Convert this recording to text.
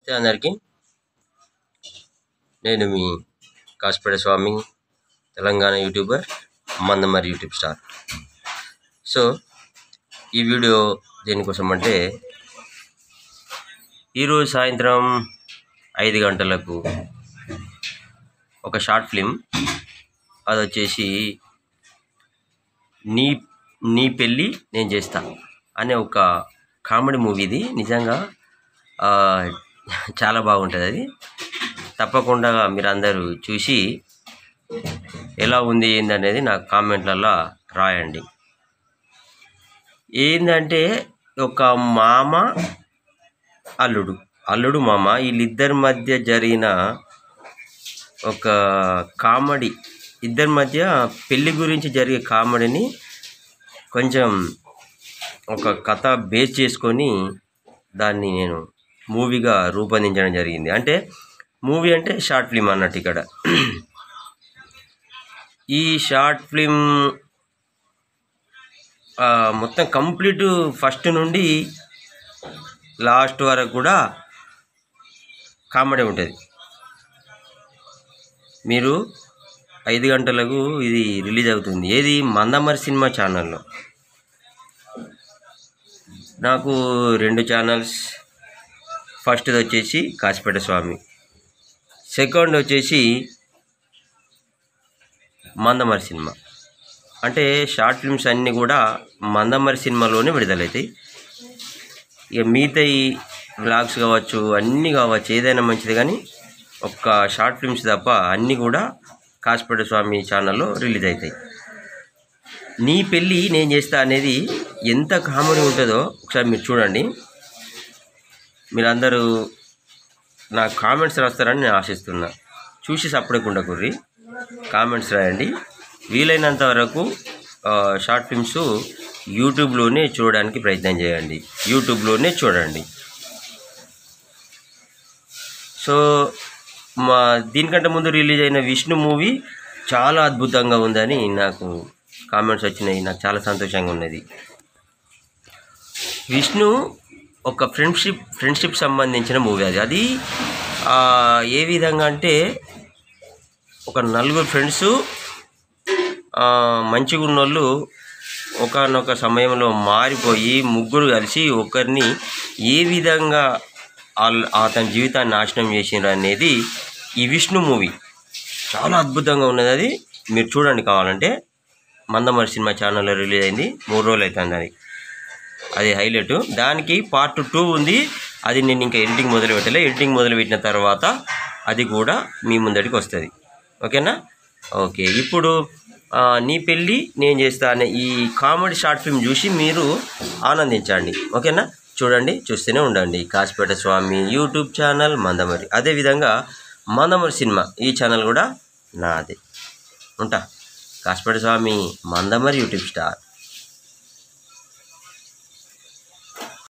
అందరికీ నేను మీ Kasipeta Swamy, Telangana YouTuber, Mandamarri YouTube star. So ఈ వీడియో దేనికోసం అంటే, ఈరోజు సాయంత్రం 5 గంటలకు ఒక షార్ట్ ఫిల్మ్, అది వచ్చేసి నీ పెళ్ళి నేను చేస్తా అనే ఒక కామెడీ మూవీ. ఇది నిజంగా చాలా బాగుంటుంది. అది తప్పకుండా మీరు అందరూ చూసి ఎలా ఉంది ఏందనేది నాకు కామెంట్లలో రాయండి. ఏంటంటే ఒక మామ అల్లుడు మామ వీళ్ళిద్దరి మధ్య జరిగిన ఒక కామెడీ, ఇద్దరి మధ్య పెళ్ళి గురించి జరిగే కామెడీని కొంచెం ఒక కథ బేస్ చేసుకొని దాన్ని నేను మూవీగా రూపొందించడం జరిగింది. అంటే మూవీ అంటే షార్ట్ ఫిల్మ్ అన్నట్టు. ఇక్కడ ఈ షార్ట్ ఫిల్మ్ మొత్తం కంప్లీట్ ఫస్ట్ నుండి లాస్ట్ వరకు కూడా కామెడీ ఉంటుంది. మీరు 5 గంటలకు ఇది రిలీజ్ అవుతుంది. ఏది మందమరి సినిమా ఛానల్లో. నాకు 2 ఛానల్స్. ఫస్ట్ది వచ్చేసి కాసిపేట స్వామి, సెకండ్ వచ్చేసి మందమరి సినిమా. అంటే షార్ట్ ఫిల్మ్స్ అన్నీ కూడా మందమరి సినిమాలోనే విడుదలవుతాయి. ఇక మిగతా వ్లాగ్స్ కావచ్చు, అన్నీ కావచ్చు, ఏదైనా మంచిది, కానీ ఒక్క షార్ట్ ఫిల్మ్స్ తప్ప అన్నీ కూడా కాసిపేట స్వామి ఛానల్లో రిలీజ్ అవుతాయి. నీ పెళ్ళి నేను చేస్తా అనేది ఎంత కామెడీ ఉంటుందో ఒకసారి మీరు చూడండి. మీరందరూ నాకు కామెంట్స్ రాస్తారని నేను ఆశిస్తున్నా. చూసి సపరేట్ ఉండకూర్రి, కామెంట్స్ రాయండి. వీలైనంత వరకు షార్ట్ ఫిల్మ్స్ యూట్యూబ్లోనే చూడడానికి ప్రయత్నం చేయండి. యూట్యూబ్లోనే చూడండి. సో దీనికంటే ముందు రిలీజ్ అయిన విష్ణు మూవీ చాలా అద్భుతంగా ఉందని నాకు కామెంట్స్ వచ్చినాయి. నాకు చాలా సంతోషంగా ఉన్నది. విష్ణు ఒక ఫ్రెండ్షిప్ సంబంధించిన మూవీ. అది ఏ విధంగా అంటే, ఒక 4 ఫ్రెండ్స్ మంచిగా ఉన్నోళ్ళు ఒకానొక సమయంలో మారిపోయి ముగ్గురు కలిసి ఒకరిని ఏ విధంగా అతని జీవితాన్ని నాశనం చేసినారు అనేది ఈ విష్ణు మూవీ. చాలా అద్భుతంగా ఉన్నది. అది మీరు చూడండి. కావాలంటే మందమరి సినిమా ఛానల్లో రిలీజ్ అయింది. 3 రోజులు అవుతుంది. అది హైలైట్. దానికి పార్ట్ 2 ఉంది. అది నేను ఇంకా ఎడిటింగ్ మొదలు పెట్టలే. ఎడిటింగ్ మొదలు పెట్టిన తర్వాత అది కూడా మీ ముందడికి వస్తుంది. ఓకేనా? ఓకే. ఇప్పుడు నీ పెళ్ళి నేను చేస్తా అనే ఈ కామెడీ షార్ట్ ఫిల్మ్ చూసి మీరు ఆనందించండి. ఓకేనా? చూడండి, చూస్తూనే ఉండండి. కాసిపేట స్వామి యూట్యూబ్ ఛానల్ మందమరి, అదేవిధంగా మందమరి సినిమా ఈ ఛానల్ కూడా నాదే. ఉంటా. కాసిపేట స్వామి, మందమరి యూట్యూబ్ స్టార్.